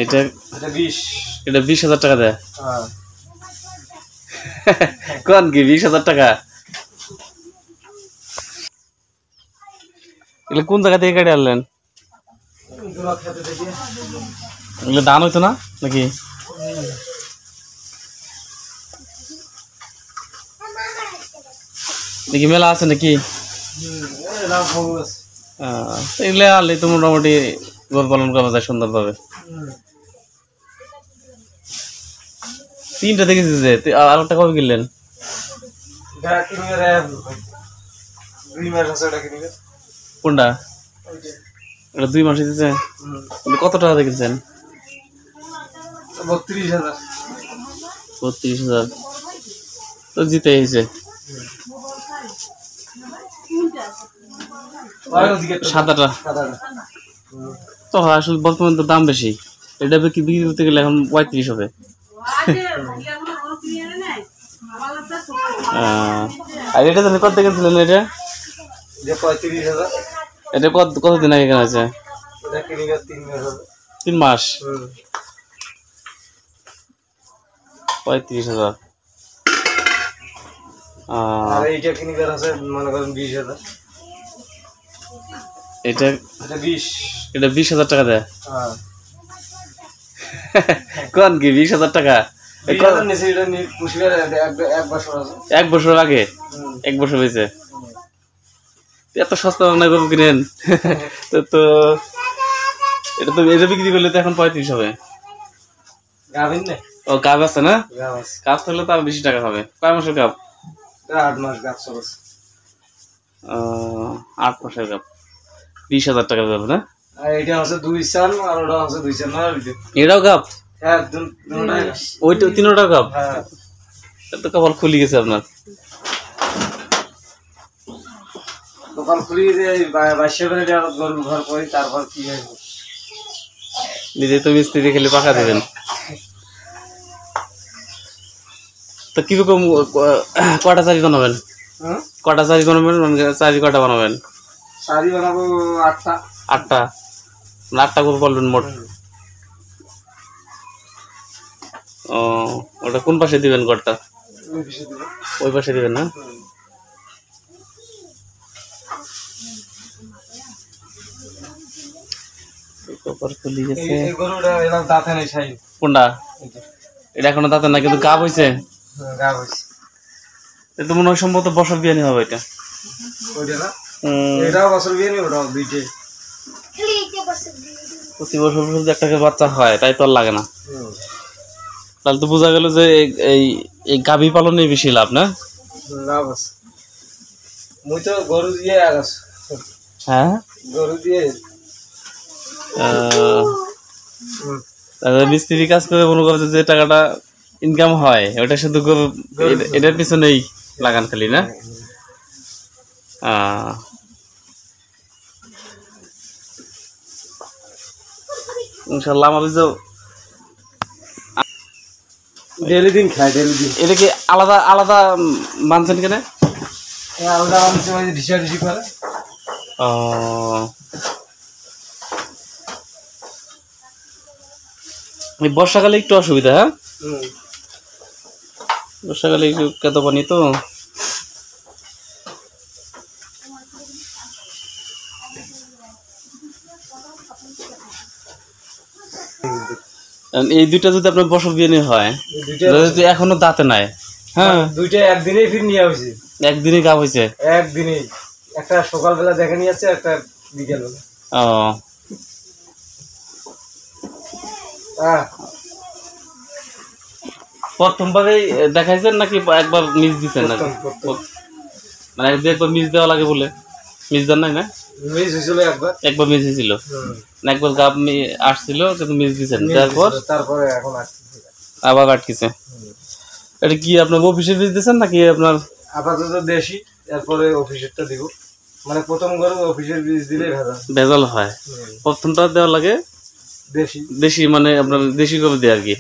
এটা এটা 20 এটা 20,000 টাকা দেয় হ্যাঁ কোন কি 20,000 টাকা এগুলো কোন জায়গা থেকে কেটে আনলেন এগুলো খেতে থেকে এগুলো দান হইতো না নাকি নাকি মেলা আছে নাকি লাভ হবে এগুলো আনলে তো মোটামুটি গরু পালন করা যায় সুন্দরভাবে তিনটা দেখেছি যে আর একটা কবে কিনলেন কোনটা এটা 2 মাস দিতেছে কত টাকা দেখেছেন 32,000 তো জিতে এসেছে সাদাটা তো আসলে বর্তমানে তো দাম বেশি এটা বিক্রি করতে গেলে এখন 35 হবে আর এটা জানি কত দেখেছিলেন এটা 35,000 এটা কতদিন আগে কেনা আছে 3 মাস 35,000 আর এইটা কিনিবার আছে মনে করেন 20,000 এটা 20,000 টাকা দেয় হ্যাঁ কোন কি 20,000 টাকা এক বছর আগে 1 বছর হয়েছে এত সস্তা না গরু কিনেন তো এটা বিক্রি করলে তো এখন 35 হবে ও গাব আছে না গাব থাকলে তো আর বেশি টাকা হবে কয় মাসের গাব 8 মাস গাব চলছে 8 মাসের গাব 20,000 টাকা যাবে না আর এটা হচ্ছে 2 সাল আর ওটা হচ্ছে 2 সাল না এটাও গাব হ্যাঁ ওইটা 3টা গাব হ্যাঁ তো কপাল খুলে গেছে আপনার দোকান খুলি যে 22 করে গরু ঘর করি তারপর কি হয় নিজে তো মিস্ত্রি খেলে পাকা দেবেন তো কিরকম কটা চারি বানাবেন কটা চারি বানাবেন চারি কটা বানাবেন চারি বানাবো 8টা 8টা করে বলবেন মোট ও ওটা কোন পাশে দিবেন ঘরটা ওই পাশে দিবেন না কোনটা এটা এখনো দাঁতে না কিন্তু গাব হয়েছে এটা মনে হয় সম্ভবত বছর বিয়ানি হবে এটা প্রতি বছর একটা বাচ্চা হয় তাই তো আর লাগে না তাহলে তো বোঝা গেল যে এই গাভী পালনে বেশি লাভ না গরু দিয়ে হ্যাঁ গরু দিয়ে মিস্ত্রি কাজ করে মনে করছে যে টাকাটা ইনকাম হয় ওটা শুধু এটার পিছনেই লাগান খালি না ইনশাল্লাহ আমাদের যে ডেলি দিন খাই ডেলি দিন এটা কি আলাদা আলাদা মানছেন কেন আলাদা মানছে ঢিসা ঢিসি করে বর্ষাকালে একটু অসুবিধা হ্যাঁ বর্ষাকালে একটু কাদা পানি তো এই দুইটা যদি আপনার বছর বিয়ে হয় এখনো দাঁতে নাই হ্যাঁ দুইটা একদিনেই ফির নিয়ে হয়েছে একদিনই গাব হয়েছে একদিনেই একটা সকালবেলা দেখে নিয়ে যাচ্ছে একটা বিকেল বেলা প্রথমবারে দেখাইছেন নাকি একবার মিস দিচ্ছেন না মানে একবার মিস দেওয়া লাগে বলে মিস দেন নাই না মিস হয়েছিল একবার মিস হয়েছিল না একবার গাব আসছিল কিন্তু মিস দিচ্ছেন তারপরে এখন আবার আটকেছে এটা কি আপনার অফিসের বীজ দিচ্ছেন নাকি আপনার আপাতত দেশি এরপরে অফিসেরটা দিব মানে প্রথম করে অফিসের বীজ দিলে ভেজাল হয় প্রথমটা দেওয়া লাগে দেশি দেশি মানে আপনার দেশি কবে দেয় আর কি